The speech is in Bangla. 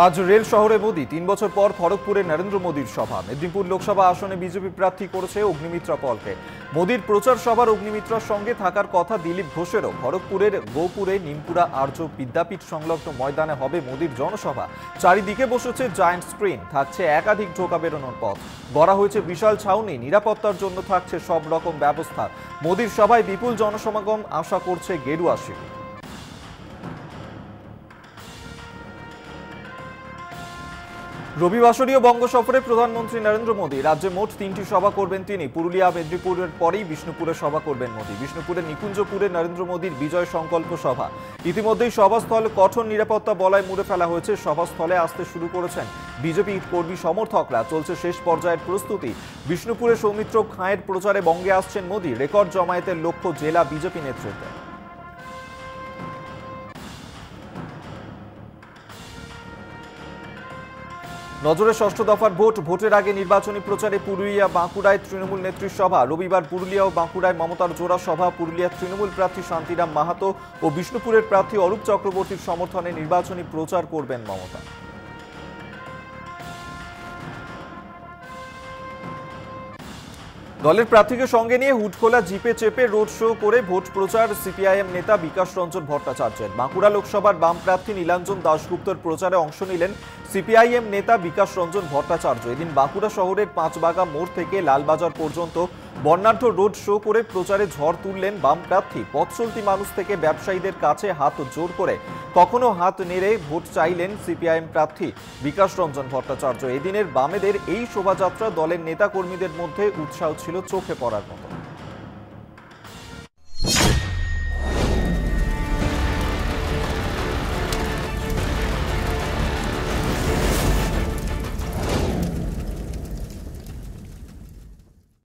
আজ রেল শহরে মোদি ৩ বছর পর খড়গপুরে নরেন্দ্র মোদীর সভা। মেদিনীপুর লোকসভা আসনে বিজেপি প্রার্থী করেছে অগ্নিমিত্রা পলকে। মোদীর প্রচার সভার অগ্নিমিত্রার সঙ্গে থাকার কথা দিলীপ ঘোষেরও। খড়গপুরের গোপুরে নিমপুরা আর্য বিদ্যাপীঠ সংলগ্ন ময়দানে হবে মোদীর জনসভা। চারিদিকে বসেছে জায়ান্ট স্ক্রিন, থাকছে একাধিক ঢোকা বেরোনোর পথ, গড়া হয়েছে বিশাল ছাউনি, নিরাপত্তার জন্য থাকছে সব রকম ব্যবস্থা। মোদীর সভায় বিপুল জনসমাগম আশা করছে গেরুয়া শিবির। রবিবাসরীয় বঙ্গ সফরে প্রধানমন্ত্রী নরেন্দ্র মোদী। রাজ্যে মোট ৩টি সভা করবেন তিনি। পুরুলিয়া, মেদিনীপুরের পরেই বিষ্ণুপুরে সভা করবেন মোদী। বিষ্ণুপুরের নিকুঞ্জপুরে নরেন্দ্র মোদীর বিজয় সংকল্প সভা। ইতিমধ্যেই সভাস্থল কঠোর নিরাপত্তা বলয় মুড়ে ফেলা হয়েছে। সভাস্থলে আসতে শুরু করেছেন বিজেপি কর্মী সমর্থকরা। চলছে শেষ পর্যায়ের প্রস্তুতি। বিষ্ণুপুরে সৌমিত্র খাঁয়ের প্রচারে বঙ্গে আসছেন মোদী। রেকর্ড জমায়েতের লক্ষ্য জেলা বিজেপি নেতৃত্বে। নজরে ষষ্ঠ দফার ভোটের আগে নির্বাচনী প্রচারে পুরুলিয়া, বাঁকুড়ায় তৃণমূল নেত্রীর সভা। রবিবার পুরুলিয়া ও বাঁকুড়ায় মমতার জোড়া সভা। পুরুলিয়ার তৃণমূল প্রার্থী শান্তিরাম মাহাতো ও বিষ্ণুপুরের প্রার্থী অরূপ চক্রবর্তীর সমর্থনে নির্বাচনী প্রচার করবেন মমতা। দলের প্রার্থীকে সঙ্গে নিয়ে হুডখোলা জিপে চেপে রোড শো করে ভোট প্রচার সিপিআইএম নেতা বিকাশ রঞ্জন ভট্টাচার্যের। বাঁকুড়া লোকসভার বাম প্রার্থী নীলাঞ্জন দাশগুপ্তর প্রচারে অংশ নিলেন সিপিআইএম নেতা বিকাশ রঞ্জন ভট্টাচার্য। এদিন বাঁকুড়া শহরের পাঁচবাগা মোড় থেকে লালবাজার পর্যন্ত বর্ণাঢ্য রোড শো করে প্রচারে ঝড় তুললেন বাম প্রার্থী। পথ চলতি মানুষ থেকে ব্যবসায়ীদের কাছে হাত জোর করে কখনো হাত নেড়ে ভোট চাইলেন সিপিআইএম প্রার্থী বিকাশ রঞ্জন ভট্টাচার্য। এদিনের বামেদের এই শোভাযাত্রা দলের নেতাকর্মীদের মধ্যে উৎসাহ ছিল চোখে পড়ার মতো।